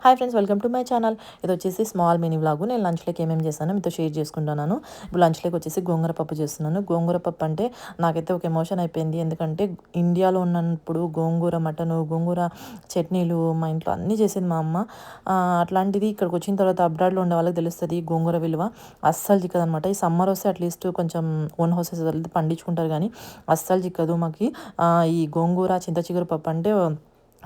Hi friends, welcome to my channel. ఇది వచ్చేసి small mini vlog. నేను లంచ్లోకి ఏమేమి చేస్తానో మీతో షేర్ చేసుకుంటున్నాను. ఇప్పుడు లంచ్లోకి వచ్చేసి గోంగూర పప్పు చేస్తున్నాను. గోంగూర పప్పు అంటే నాకైతే ఒక ఎమోషన్ అయిపోయింది. ఎందుకంటే ఇండియాలో ఉన్నప్పుడు గోంగూర మటను, గోంగూర చట్నీలు మా ఇంట్లో అన్నీ చేసేది మా అమ్మ. అట్లాంటిది ఇక్కడికి వచ్చిన తర్వాత అబ్రాడ్లో ఉండే వాళ్ళకి తెలుస్తుంది గోంగూర విలువ. అస్సలు చిక్కదనమాట. ఈ సమ్మర్ వస్తే అట్లీస్ట్ కొంచెం ఓన్ హౌసెస్ పండించుకుంటారు, కానీ అస్సలు చిక్కదు మాకు. ఈ గోంగూర చింత చిగురు పప్పు అంటే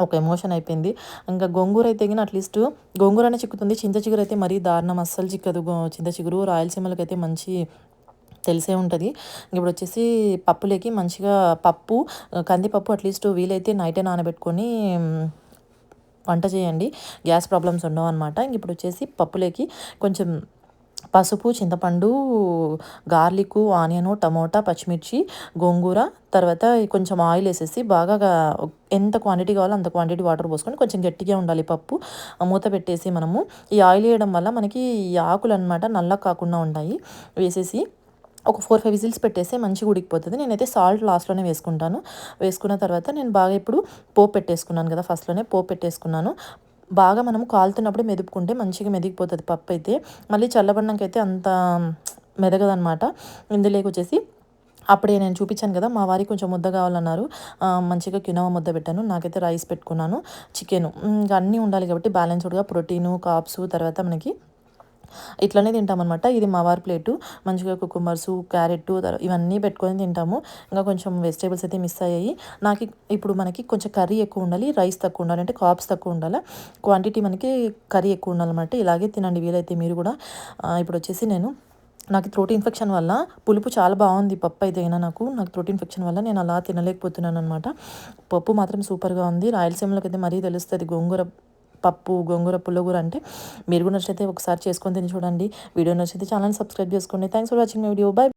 ఒక ఎమోషన్ అయిపోయింది. ఇంకా గోంగూర అయితే కానీ అట్లీస్ట్ గోంగూరనే చిక్కుతుంది, చింత చిగురు అయితే మరీ దారుణం, అస్సలు చిక్కదు. చింత చిగురు రాయలసీమలకి అయితే మంచి తెలిసే ఉంటుంది. ఇప్పుడు వచ్చేసి పప్పులేకి మంచిగా పప్పు, కందిపప్పు అట్లీస్ట్ వీలైతే నైటే నానబెట్టుకొని వంట చేయండి, గ్యాస్ ప్రాబ్లమ్స్ ఉండవు అనమాట. ఇప్పుడు వచ్చేసి పప్పులేకి కొంచెం పసుపు, చింతపండు, గార్లిక్, ఆనియను, టమోటా, పచ్చిమిర్చి, గోంగూర, తర్వాత కొంచెం ఆయిల్ వేసేసి బాగా ఎంత క్వాంటిటీ కావాలో అంత క్వాంటిటీ వాటర్ పోసుకొని కొంచెం గట్టిగా ఉండాలి పప్పు. మూత పెట్టేసి మనము ఈ ఆయిల్ వేయడం వల్ల మనకి ఈ ఆకులు అనమాట నల్లగా కాకుండా ఉంటాయి. వేసేసి ఒక 4-5 విజిల్స్ పెట్టేస్తే మంచిగా ఉడికిపోతుంది. నేనైతే సాల్ట్ లాస్ట్లోనే వేసుకుంటాను. వేసుకున్న తర్వాత నేను బాగా ఇప్పుడు పోపు పెట్టేసుకున్నాను కదా, ఫస్ట్లోనే పోపు పెట్టేసుకున్నాను. బాగా మనం కాలుతున్నప్పుడు మెదుపుకుంటే మంచిగా మెదిగిపోతుంది పప్పు అయితే. మళ్ళీ చల్లబడినాకైతే అంత మెదగదనమాట. ఇందులోకి వచ్చేసి అప్పుడే నేను చూపించాను కదా, మా వారికి కొంచెం ముద్ద కావాలన్నారు. మంచిగా కినోవా ముద్ద పెట్టాను. నాకైతే రైస్ పెట్టుకున్నాను, చికెను, ఇంకా అన్నీ ఉండాలి కాబట్టి బ్యాలెన్స్డ్గా ప్రోటీను, కాప్స్, తర్వాత మనకి ఇట్లనే తింటామన్నమాట. ఇది మా వారి ప్లేటు. మంచిగా కుకుంబర్సు, క్యారెట్ ఇవన్నీ పెట్టుకొని తింటాము. ఇంకా కొంచెం వెజిటేబుల్స్ అయితే మిస్ అయ్యాయి. నాకు ఇప్పుడు మనకి కొంచెం కర్రీ ఎక్కువ ఉండాలి, రైస్ తక్కువ ఉండాలి, అంటే కాప్స్ తక్కువ ఉండాలి, క్వాంటిటీ మనకి కర్రీ ఎక్కువ ఉండాలన్నమాట. ఇలాగే తినండి వీలైతే మీరు కూడా. ఇప్పుడు వచ్చేసి నాకు థ్రోట్ ఇన్ఫెక్షన్ వల్ల పులుపు చాలా బాగుంది పప్పు అయితే అయినా నాకు థ్రోట్ ఇన్ఫెక్షన్ వల్ల నేను అలా తినలేకపోతున్నాను అనమాట. పప్పు మాత్రం సూపర్గా ఉంది. రాయలసీమలోకి అయితే మరీ తెలుస్తుంది గోంగూర పప్పు, గోంగూర పుల్లగూర అంటే. మీరు కూడా నచ్చితే ఒకసారి చేసుకొని తిని చూడండి. వీడియో నచ్చితే ఛానల్ సబ్స్క్రైబ్ చేసుకోండి. Thanks for watching my video. By.